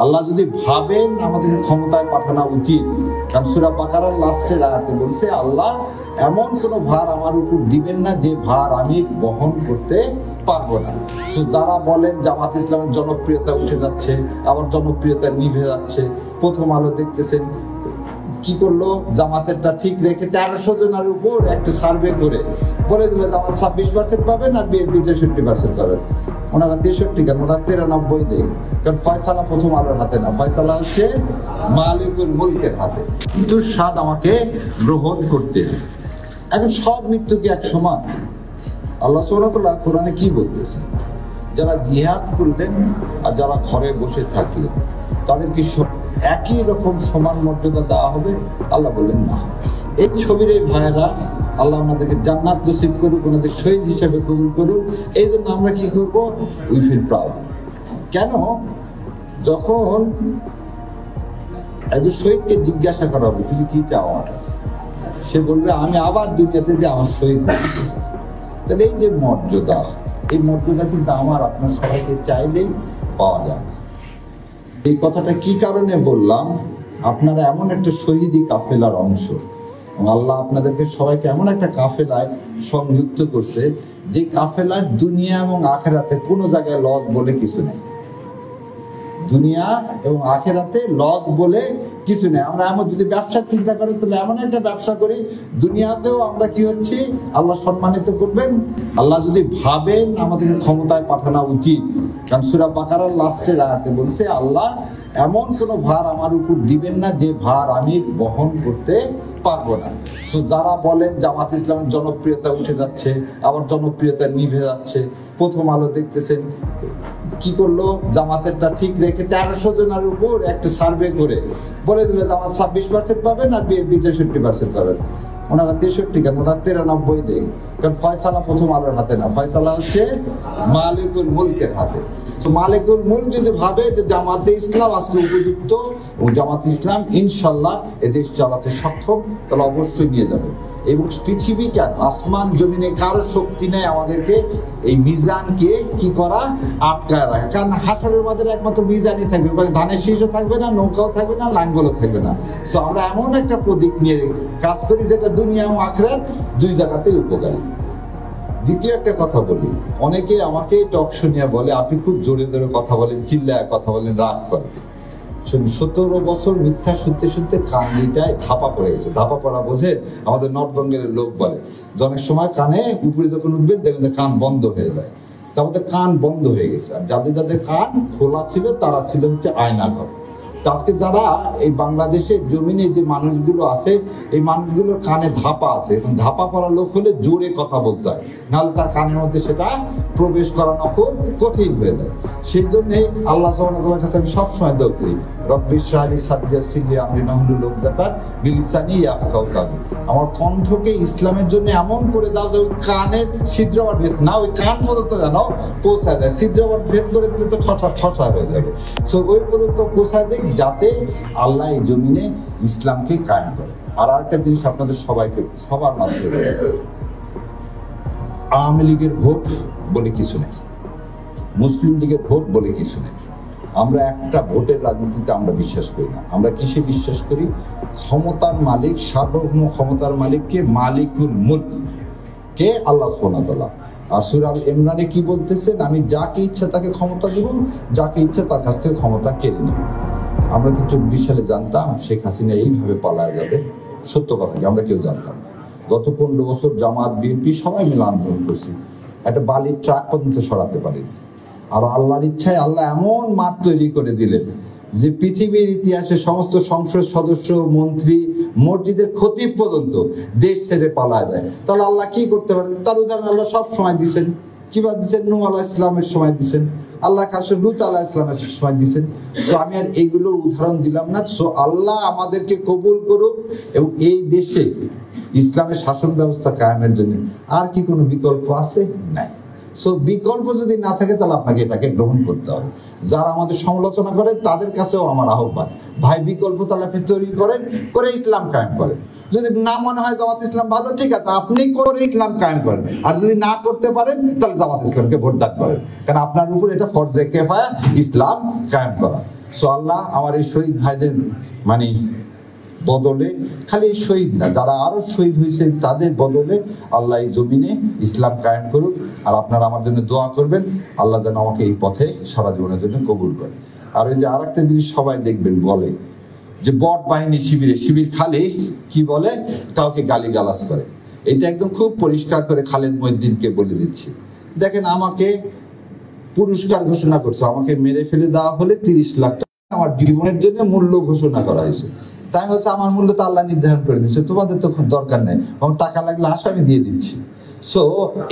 আল্লাহ যদি ভাবেন আমাদের ক্ষমতায় পাঠানো উচিত, কারণ সূরা বাকারার লাস্টের আয়াতে বলছে আল্লাহ এমন কোনো ভার আমার উপর দিবেন না যে ভার আমি বহন করতে পারবো না। তো যারা বলেন জামাত ইসলামের জনপ্রিয়তা উঠে যাচ্ছে, আবার জনপ্রিয়তা নিভে যাচ্ছে, প্রথম আলো দেখতেছেন কি করলো, জামাতেরটা ঠিক রেখে 1300 জনের উপর একটা সার্ভে করে বলে দিল জামাত 26% পাবেন আর বিএনপি 63% পাবেন। ওনারা 63 কেন, ওনারা 93 দেন, কারণ ফয়সালা প্রথম আলোর হাতে না, ফয়সালা হচ্ছে মালিকুল মুলকের হাতে। মৃত্যুর স্বাদ আমাকে গ্রহণ করতে। এখন সব মৃত্যু কি এক সমান? আল্লাহ সুবহানাহু ওয়া তাআলা কোরআনে কি বলতেছে? যারা জিহাদ করলেন আর যারা ঘরে বসে থাকলেন তাদেরকে একই রকম সমান মর্যাদা দেওয়া হবে? আল্লাহ বললেন না। এই ছবির এই ভাইয়েরা আল্লাহ ওনাদেরকে জান্নাত নসিব করুক, ওনাদের শহীদ হিসেবে কবুল করুন। এই জন্য আমরা কি করব? We feel proud. কেন? যখন একজন শহীদকে জিজ্ঞাসা করা হবে তুমি কি চাও আমার কাছে, সে বলবে আমি আবার দুনিয়াতে যে আমার শহীদ হতে চাই। তাহলে এই যে মর্যাদা, এই মর্যাদা কিন্তু আমার আপনার সবাইকে চাইলেই পাওয়া যায় না। এই কথাটা কি কারণে বললাম? আপনারা এমন একটা শহীদি কাফেলার অংশ, আল্লাহ আপনাদেরকে সবাইকে এমন একটা কাফেলায় সংযুক্ত করছে যে কাফেলার দুনিয়া এবং আখেরাতে কোনো জায়গায় লস বলে কিছু নেই। দুনিয়া এবং আখেরাতে লস বলে কিছু নেই। আমরা এমন যদি ব্যবসার চিন্তা করি তাহলে এমন একটা ব্যবসা করি দুনিয়াতেও আমরা কি হচ্ছি, আল্লাহ সম্মানিত করবেন। আল্লাহ যদি ভাবেন আমাদের ক্ষমতায় পাঠানো উচিত, কারণ সূরা বাকারার লাস্টের আয়াতে বলছে আল্লাহ এমন কোনো ভার আমার উপর দিবেন না যে ভার আমি বহন করতে পারবো না। তো যারা বলেন জামাত ইসলামের জনপ্রিয়তা উঠে যাচ্ছে, আবার জনপ্রিয়তা নিভে যাচ্ছে, প্রথম আলো দেখতেছেন কি করলো, জামাতেরটা ঠিক রেখে 1300 জনের উপর একটা সার্ভে করে বলে দিল জামাত 26% পাবেন আর বিএনপি 63% পাবেন। ওনারা 63 কেন, ওনারা 93 দেন, কারণ ফয়সালা প্রথম আলোর হাতে না, ফয়সালা হচ্ছে মালিকুল মুলকের হাতে। তো মালিকুল মুলক যদি ভাবে যে জামাতে ইসলাম আজকে উপযুক্ত এবং জামাত ইসলাম ইনশাল্লাহ এদেশ চালাতে সক্ষম, তাহলে অবশ্যই নিয়ে যাবে। এবং পৃথিবী কেন, আসমান জমিনে কারো শক্তি নেই আমাদেরকে এই মিজানকে কি করা, আটকায় রাখা। কারণ হাসরের মাঝে একমাত্র মিজানই থাকবে, ওখানে ধানের শীষও থাকবে না, নৌকাও থাকবে না, লাঙ্গলও থাকবে না। তো আমরা এমন একটা প্রতীক নিয়ে কাজ করি যেটা দুনিয়া এবং আখিরাত দুই জায়গাতেই উপকারী। দ্বিতীয় একটা কথা বলি, অনেকে আমাকে টক শুনিয়া বলে আপনি খুব জোরে জোরে কথা বলেন, চিল্লায় কথা বলেন, রাগ করেন। 17 বছর মিথ্যা শুনতে শুনতে কান দুইটায় ধাপা পড়ে গেছে। ধাপা পড়া বোঝে আমাদের নর্থ বেঙ্গলের লোক বলে যে অনেক সময় কানে উপরে যখন উঠবেন দেখবেন কান বন্ধ হয়ে যায়। তা আমাদের কান বন্ধ হয়ে গেছে। আর যাদের যাদের কান খোলা ছিল তারা ছিল হচ্ছে আয়নাঘর। আজকে যারা এই বাংলাদেশের জমিনে যে মানুষগুলো আছে এই মানুষগুলোর কানে ধাপা আছে, এখন ধাপা পড়া লোক হলে জোরে কথা বলতে হয়, নাহলে তার কানের মধ্যে সেটা প্রবেশ করানো খুব কঠিন হয়ে যায়। সেই জন্যই আল্লাহ সুবহানাহু ওয়া তাআলার কাছে আমি সবসময় দোয়া করি রব্বি ইশরাহ লি সাদরি ওয়াসসির লি আমরি ওয়াহলুল উকদাতাম মিন লিসানি ইয়াফকাহু কাওলি। আমার কণ্ঠকে ইসলামের জন্য এমন করে দাও যে ওই কানের ছিদ্রবার ভেদ না, ওই কান পর্যন্ত যেন পৌঁছায় যায়। ছিদ্রবার ভেদ করে দিলে তো ঠসা হয়ে যাবে। সো ওই পর্যন্ত পৌঁছায় দেয় যাতে আল্লাহ এই জমিনে ইসলামকে কায়েম করে। আর একটা জিনিস আপনাদের সবাইকে সবার মাঝে, আওয়ামী লীগের ভোট বলে কিছু নেই, মুসলিম লীগের ভোট বলে কিছু নেই। আমরা একটা ভোটের রাজনীতিতে আমরা বিশ্বাস করি না। আমরা কিসে বিশ্বাস করি? ক্ষমতার মালিক, সার্বভৌম ক্ষমতার মালিককে মালিকুল মুলক কে আল্লাহ সুবহানাহু ওয়া তাআলা। আর সূরা আল ইমরানে কি বলতেছেন? আমি যাকে ইচ্ছা তাকে ক্ষমতা দিব, যাকে ইচ্ছা তার কাছ থেকে ক্ষমতা কেড়ে নেব। আমরা কি 24 সালে জানতাম শেখ হাসিনা এইভাবে পালায় যাবে? সত্য কথা কি, আমরা কেউ জানতাম না। গত 15 বছর জামাত বিএনপি সবাই মিলে আন্দোলন করছি, একটা বালির ট্রাক পর্যন্ত সরাতে পারিনি। আর আল্লাহর ইচ্ছায় আল্লাহ এমন মাঠ তৈরি করে দিলেন যে পৃথিবীর ইতিহাসে সমস্ত সংসদ সদস্য, মন্ত্রী, মসজিদের খতিব পর্যন্ত দেশ ছেড়ে পালায় যায়। তাহলে আল্লাহ কি করতে পারেন? তার উদাহরণ আল্লাহ সব সময় দিচ্ছেন। কিভাবে দিচ্ছেন? নূহ আলাইহিস সালামের সময় দিচ্ছেন, আল্লাহ কাছে লূত আলাইহিস সালামের সময় দিচ্ছেন। তো আমি আর এইগুলো উদাহরণ দিলাম না। সো আল্লাহ আমাদেরকে কবুল করুক এবং এই দেশে ইসলামের শাসন ব্যবস্থা কায়েমের জন্য আর কি কোনো বিকল্প আছে? নাই। সো বিকল্প যদি না থাকে তাহলে আপনাকে এটাকে গ্রহণ করতে হবে। যারা আমাদের সমালোচনা করে তাদের কাছেও আমার আহ্বান, ভাই বিকল্প তাহলে আপনি তৈরি করেন, করে ইসলাম কায়েম করেন। যদি না মনে হয় জামাত ইসলাম ভালো, ঠিক আছে, আপনি করে ইসলাম কায়েম করেন। আর যদি না করতে পারেন তাহলে জামাত ইসলামকে ভোট দান করেন, কারণ আপনার উপর এটা ফরজে কিফায়া ইসলাম কায়েম করা। সো আল্লাহ আমার এই শহীদ ভাইদের মানে বদলে, খালি এই শহীদ না, যারা আরো শহীদ হয়েছে তাদের বদলে আল্লাহ এই জমিনে ইসলাম কায়েম করুক। আর আপনারা আমার জন্য দোয়া করবেন, আল্লাহ যেন আমাকে এই পথে সারা জীবনের জন্য কবুল করে। আর ওই যে আর একটা জিনিস সবাই দেখবেন বলে যে বট বাহিনী শিবির খালি কি বলে, কাউকে গালিগালাজ করে। এটা একদম খুব পরিষ্কার করে খালেদ মহিউদ্দিনকে বলে দিচ্ছি। দেখেন, আমাকে পুরস্কার ঘোষণা করছে, আমাকে মেরে ফেলে দেওয়া হলে 30 লাখ টাকা আমার জীবনের জন্য মূল্য ঘোষণা করা হয়েছে। তাই হচ্ছে আমার মূল্য তো আল্লাহ নির্ধারণ করে দিচ্ছে, তোমাদের তো খুব দরকার নেই, এবং টাকা লাগলে আসো আমি দিয়ে দিচ্ছি। সো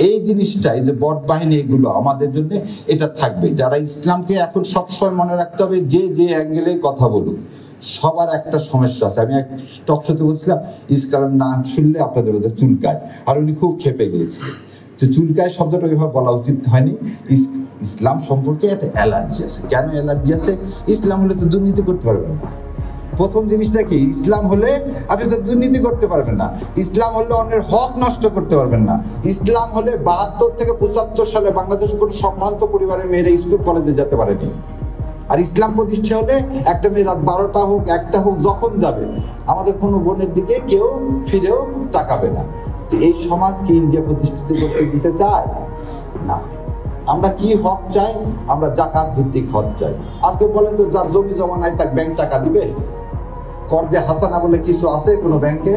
এই জিনিসটাই যে বট বাহিনী, এগুলো আমাদের জন্য এটা থাকবে। যারা ইসলামকে এখন সবসময় মনে রাখতে হবে, যে যে অ্যাঙ্গেলে কথা বলুক, সবার একটা সমস্যা আছে। আমি এক টক শোতে বলছিলাম, ইসলামের নাম শুনলে আপনাদের ওদের চুলকায়, আর উনি খুব খেপে গিয়েছিলেন যে চুলকায় শব্দটা ওইভাবে বলা উচিত হয়নি। ইসলাম সম্পর্কে একটা অ্যালার্জি আছে। কেন অ্যালার্জি আছে? ইসলাম হলে তো দুর্নীতি করতে পারবেন না। প্রথম জিনিসটা কি, ইসলাম হলে আপনি তো দুর্নীতি করতে পারবেন না। ইসলাম হলে অন্যের হক নষ্ট করতে পারবেন না। ইসলাম হলে 72 থেকে 75 সালে বাংলাদেশে কোনো সম্ভ্রান্ত পরিবারের মেয়েরা স্কুল কলেজে যেতে পারেনি। আর ইসলাম প্রতিষ্ঠা হলে একটা মেয়ে রাত 12টা হোক 1টা হোক যখন যাবে, আমাদের কোনো বোনের দিকে কেউ ফিরেও তাকাবে না। এই সমাজ কি ইন্ডিয়া প্রতিষ্ঠিত করতে দিতে চায়? না। আমরা কি হক চাই? আমরা জাকাত ভিত্তিক হক চাই। আজকে বলেন তো, যার জমি জমা নাই তাকে ব্যাংক টাকা দিবে? কর্জে হাসানা বলে কিছু আছে কোনো ব্যাংকে?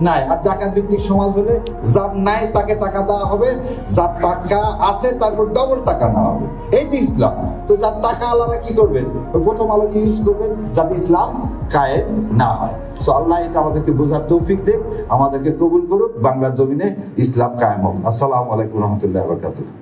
নাই। আর জাকাত ভিত্তিক সমাজ হলে যার নাই তাকে টাকা দেওয়া হবে, যার টাকা আছে তারপর ডবল টাকা নেওয়া হবে। এই তো ইসলাম। তো যার টাকা আলাদা কি করবেন? ওই প্রথম আলোকে ইউজ করবেন যাতে ইসলাম কায়েম না হয়। সো আল্লাহ এটা আমাদেরকে বোঝার তৌফিক দেখ, আমাদেরকে কবুল করুক, বাংলার জমিনে ইসলাম কায়েম হোক। আসসালামু আলাইকুম রহমতুল্লাহ বারাকাতুহু।